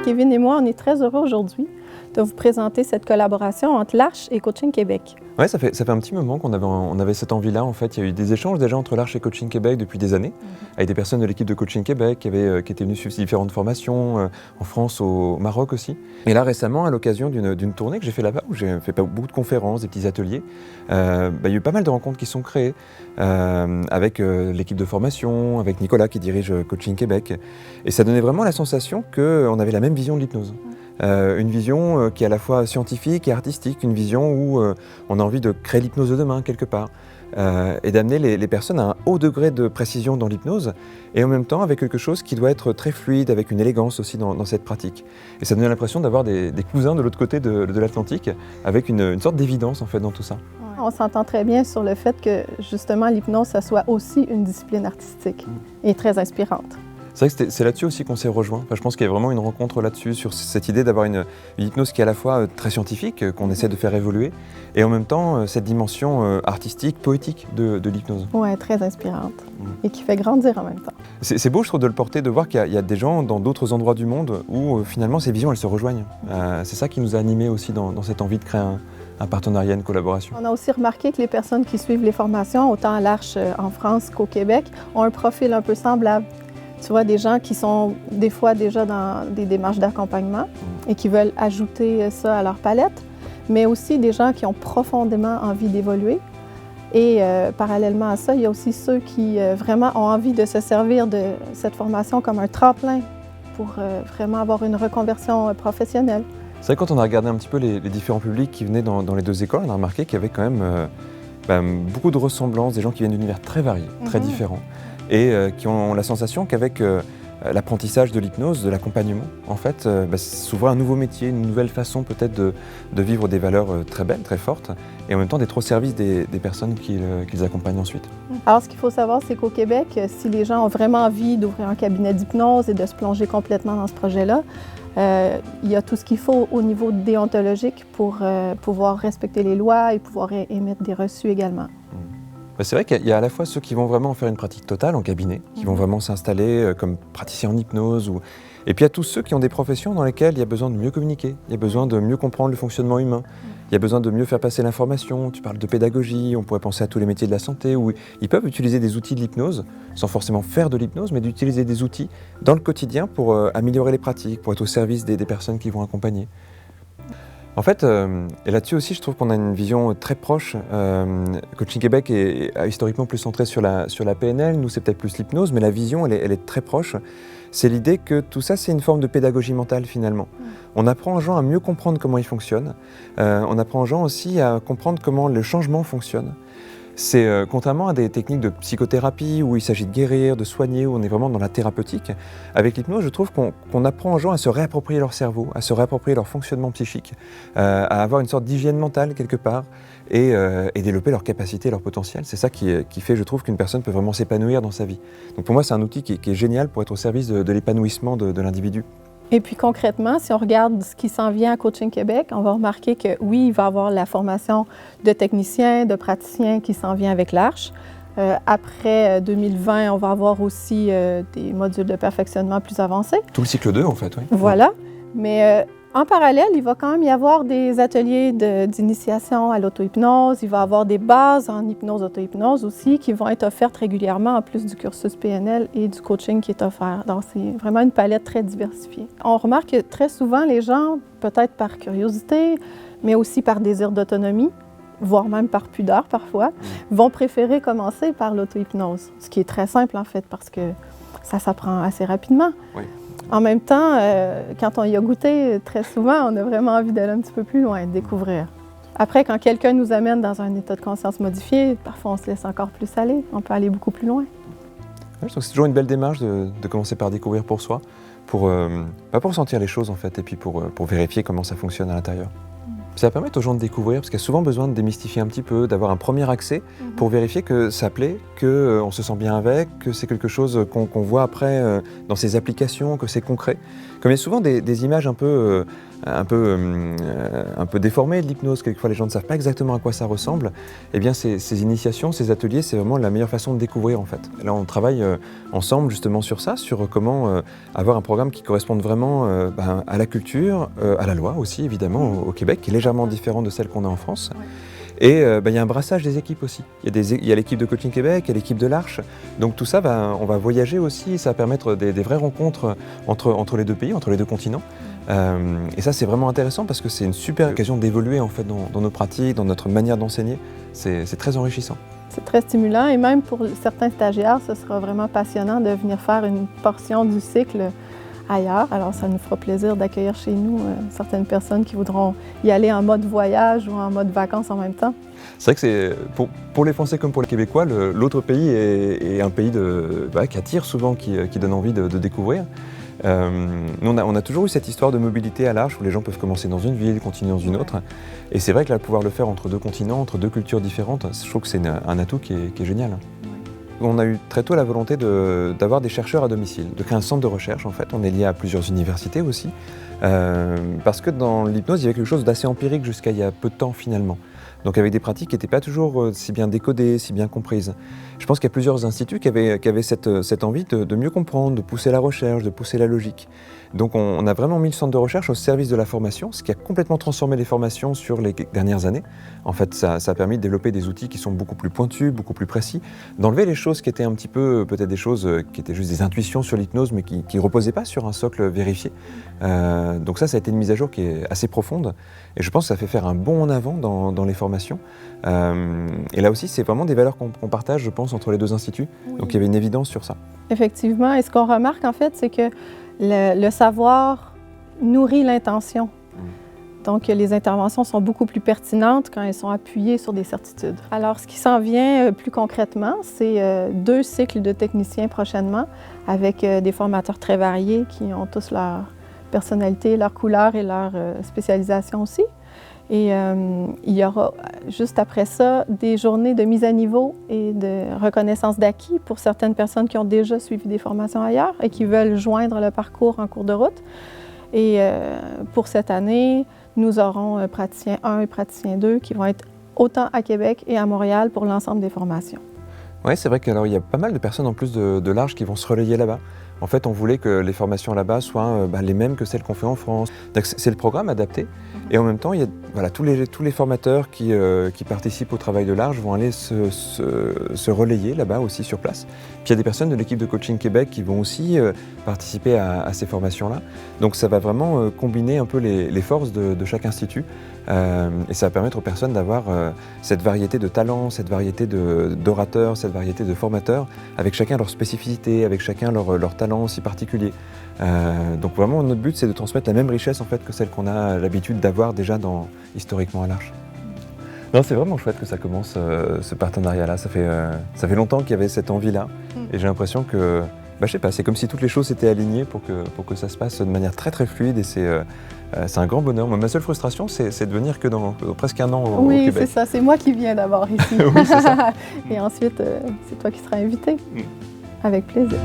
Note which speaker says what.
Speaker 1: Kevin et moi, on est très heureux aujourd'hui de vous présenter cette collaboration entre l'Arche et Coaching Québec.
Speaker 2: Oui, ça fait un petit moment on avait cette envie-là. En fait, il y a eu des échanges déjà entre l'Arche et Coaching Québec depuis des années, avec des personnes de l'équipe de Coaching Québec qui étaient venues suivre différentes formations en France, au Maroc aussi. Et là, récemment, à l'occasion d'une tournée que j'ai fait là-bas, où j'ai fait beaucoup de conférences, des petits ateliers, il y a eu pas mal de rencontres qui sont créées avec l'équipe de formation, avec Nicolas qui dirige Coaching Québec. Et ça donnait vraiment la sensation qu'on avait la même vision de l'hypnose. Une vision qui est à la fois scientifique et artistique, une vision où on a envie de créer l'hypnose de demain quelque part et d'amener les personnes à un haut degré de précision dans l'hypnose et en même temps avec quelque chose qui doit être très fluide, avec une élégance aussi dans cette pratique. Et ça donnait l'impression d'avoir des cousins de l'autre côté de l'Atlantique avec une sorte d'évidence en fait dans tout ça.
Speaker 1: On s'entend très bien sur le fait que justement l'hypnose, ça soit aussi une discipline artistique et très inspirante.
Speaker 2: C'est vrai que c'est là-dessus aussi qu'on s'est rejoints. Enfin, je pense qu'il y a vraiment une rencontre là-dessus, sur cette idée d'avoir une hypnose qui est à la fois très scientifique, qu'on essaie de faire évoluer, et en même temps cette dimension artistique, poétique de l'hypnose.
Speaker 1: Oui, très inspirante et qui fait grandir en même temps.
Speaker 2: C'est beau, je trouve, de le porter, de voir qu'il y a des gens dans d'autres endroits du monde où finalement ces visions, elles se rejoignent. C'est ça qui nous a animés aussi dans cette envie de créer un partenariat, une collaboration.
Speaker 1: On a aussi remarqué que les personnes qui suivent les formations, autant à l'Arche en France qu'au Québec, ont un profil un peu semblable. Tu vois, des gens qui sont des fois déjà dans des démarches d'accompagnement et qui veulent ajouter ça à leur palette, mais aussi des gens qui ont profondément envie d'évoluer. Et parallèlement à ça, il y a aussi ceux qui vraiment ont envie de se servir de cette formation comme un tremplin pour vraiment avoir une reconversion professionnelle.
Speaker 2: C'est vrai que quand on a regardé un petit peu les différents publics qui venaient dans les deux écoles, on a remarqué qu'il y avait quand même beaucoup de ressemblances, des gens qui viennent d'univers très variés, très différents. Et qui ont la sensation qu'avec l'apprentissage de l'hypnose, de l'accompagnement, en fait, s'ouvre un nouveau métier, une nouvelle façon peut-être de vivre des valeurs très belles, très fortes, et en même temps d'être au service des personnes qu'ils accompagnent ensuite.
Speaker 1: Alors, ce qu'il faut savoir, c'est qu'au Québec, si les gens ont vraiment envie d'ouvrir un cabinet d'hypnose et de se plonger complètement dans ce projet-là, il y a tout ce qu'il faut au niveau déontologique pour pouvoir respecter les lois et pouvoir émettre des reçus également.
Speaker 2: C'est vrai qu'il y a à la fois ceux qui vont vraiment faire une pratique totale en cabinet, qui vont vraiment s'installer comme praticiens en hypnose, et puis il y a tous ceux qui ont des professions dans lesquelles il y a besoin de mieux communiquer, il y a besoin de mieux comprendre le fonctionnement humain, il y a besoin de mieux faire passer l'information. Tu parles de pédagogie, on pourrait penser à tous les métiers de la santé où ils peuvent utiliser des outils de l'hypnose, sans forcément faire de l'hypnose, mais d'utiliser des outils dans le quotidien pour améliorer les pratiques, pour être au service des personnes qui vont accompagner. En fait, et là-dessus aussi, je trouve qu'on a une vision très proche. Coaching Québec est historiquement plus centré sur la PNL, nous c'est peut-être plus l'hypnose, mais la vision, elle est très proche. C'est l'idée que tout ça, c'est une forme de pédagogie mentale finalement. On apprend aux gens à mieux comprendre comment ils fonctionnent. On apprend aux gens aussi à comprendre comment le changement fonctionne. C'est contrairement à des techniques de psychothérapie où il s'agit de guérir, de soigner, où on est vraiment dans la thérapeutique. Avec l'hypnose, je trouve qu'on apprend aux gens à se réapproprier leur cerveau, à se réapproprier leur fonctionnement psychique, à avoir une sorte d'hygiène mentale quelque part et développer leur capacité, leur potentiel. C'est ça qui fait, je trouve, qu'une personne peut vraiment s'épanouir dans sa vie. Donc pour moi, c'est un outil qui est génial pour être au service de l'épanouissement de l'individu.
Speaker 1: Et puis concrètement, si on regarde ce qui s'en vient à Coaching Québec, on va remarquer que oui, il va y avoir la formation de techniciens, de praticiens qui s'en vient avec l'Arche. Après 2020, on va avoir aussi des modules de perfectionnement plus avancés.
Speaker 2: Tout le cycle 2, en fait, oui.
Speaker 1: Voilà. Mais en parallèle, il va quand même y avoir des ateliers d'initiation à l'auto-hypnose. Il va y avoir des bases en hypnose, auto-hypnose aussi, qui vont être offertes régulièrement, en plus du cursus PNL et du coaching qui est offert. Donc, c'est vraiment une palette très diversifiée. On remarque que très souvent, les gens, peut-être par curiosité, mais aussi par désir d'autonomie, voire même par pudeur parfois, vont préférer commencer par l'auto-hypnose. Ce qui est très simple, en fait, parce que ça s'apprend assez rapidement.
Speaker 2: Oui.
Speaker 1: En même temps, quand on y a goûté, très souvent, on a vraiment envie d'aller un petit peu plus loin, de découvrir. Après, quand quelqu'un nous amène dans un état de conscience modifié, parfois on se laisse encore plus aller, on peut aller beaucoup plus loin.
Speaker 2: Ouais, je trouve que c'est toujours une belle démarche de commencer par découvrir pour soi, pour sentir les choses en fait, et puis pour vérifier comment ça fonctionne à l'intérieur. Puis ça permet aux gens de découvrir, parce qu'il y a souvent besoin de démystifier un petit peu, d'avoir un premier accès pour vérifier que ça plaît, qu'on se sent bien avec, que c'est quelque chose qu'on voit après dans ses applications, que c'est concret. Comme il y a souvent des images un peu déformées de l'hypnose, quelquefois les gens ne savent pas exactement à quoi ça ressemble, eh bien ces initiations, ces ateliers, c'est vraiment la meilleure façon de découvrir en fait. Là on travaille ensemble justement sur ça, sur comment avoir un programme qui corresponde vraiment à la culture, à la loi aussi évidemment au Québec, qui est légèrement différent de celle qu'on a en France.
Speaker 1: Ouais.
Speaker 2: Et il y a un brassage des équipes aussi. Il y a l'équipe de Coaching Québec, il y a l'équipe de l'Arche. Donc tout ça, on va voyager aussi, ça va permettre des vraies rencontres entre les deux pays, entre les deux continents. Et ça, c'est vraiment intéressant parce que c'est une super occasion d'évoluer en fait dans nos pratiques, dans notre manière d'enseigner. C'est très enrichissant.
Speaker 1: C'est très stimulant et même pour certains stagiaires, ce sera vraiment passionnant de venir faire une portion du cycle ailleurs. Alors, ça nous fera plaisir d'accueillir chez nous certaines personnes qui voudront y aller en mode voyage ou en mode vacances en même temps.
Speaker 2: C'est vrai que c'est pour les Français comme pour les Québécois, l'autre pays est un pays qui attire souvent, qui donne envie de découvrir. Nous, on a toujours eu cette histoire de mobilité à l'Arche où les gens peuvent commencer dans une ville, continuer dans une autre. Et c'est vrai que là, pouvoir le faire entre deux continents, entre deux cultures différentes, je trouve que c'est un atout qui est génial. On a eu très tôt la volonté d'avoir des chercheurs à domicile, de créer un centre de recherche en fait. On est lié à plusieurs universités aussi, parce que dans l'hypnose, il y avait quelque chose d'assez empirique jusqu'à il y a peu de temps finalement. Donc avec des pratiques qui n'étaient pas toujours si bien décodées, si bien comprises. Je pense qu'il y a plusieurs instituts qui avaient cette envie de mieux comprendre, de pousser la recherche, de pousser la logique. Donc on a vraiment mis le centre de recherche au service de la formation, ce qui a complètement transformé les formations sur les dernières années. En fait, ça a permis de développer des outils qui sont beaucoup plus pointus, beaucoup plus précis, d'enlever les choses qui étaient un petit peu, peut-être des choses qui étaient juste des intuitions sur l'hypnose, mais qui ne reposaient pas sur un socle vérifié. Donc ça a été une mise à jour qui est assez profonde, et je pense que ça fait faire un bond en avant dans les formations. Et là aussi, c'est vraiment des valeurs qu'on partage, je pense, entre les deux instituts. Oui. Donc il y avait une évidence sur ça.
Speaker 1: Effectivement, et ce qu'on remarque en fait, c'est que le savoir nourrit l'intention. Donc, les interventions sont beaucoup plus pertinentes quand elles sont appuyées sur des certitudes. Alors, ce qui s'en vient plus concrètement, c'est 2 cycles de techniciens prochainement avec des formateurs très variés qui ont tous leur personnalité, leur couleur et leur spécialisation aussi. Et il y aura juste après ça des journées de mise à niveau et de reconnaissance d'acquis pour certaines personnes qui ont déjà suivi des formations ailleurs et qui veulent joindre le parcours en cours de route. Et pour cette année, nous aurons praticien 1 et praticien 2 qui vont être autant à Québec et à Montréal pour l'ensemble des formations.
Speaker 2: Oui, c'est vrai qu'il y a pas mal de personnes en plus de l'Arche qui vont se relayer là-bas. En fait, on voulait que les formations là-bas soient les mêmes que celles qu'on fait en France. Donc, c'est le programme adapté. Et en même temps, il y a tous les formateurs qui participent au travail de l'Arche vont aller se relayer là-bas aussi sur place. Puis il y a des personnes de l'équipe de Coaching Québec qui vont aussi participer à ces formations-là. Donc ça va vraiment combiner un peu les forces de chaque institut. Et ça va permettre aux personnes d'avoir cette variété de talents, cette variété d'orateurs, cette variété de formateurs, avec chacun leur spécificité, avec chacun leur talent aussi particulier. Donc vraiment, notre but, c'est de transmettre la même richesse en fait, que celle qu'on a l'habitude d'avoir déjà historiquement à l'Arche. Non, c'est vraiment chouette que ça commence, ce partenariat-là. Ça fait longtemps qu'il y avait cette envie-là. Et j'ai l'impression que, je sais pas, c'est comme si toutes les choses s'étaient alignées pour que ça se passe de manière très très fluide. Et c'est un grand bonheur. Moi, ma seule frustration, c'est de venir que dans presque un an au Québec.
Speaker 1: Oui, c'est ça. C'est moi qui viens d'abord ici.
Speaker 2: Oui, c'est ça.
Speaker 1: Et ensuite, c'est toi qui seras invité. Avec plaisir.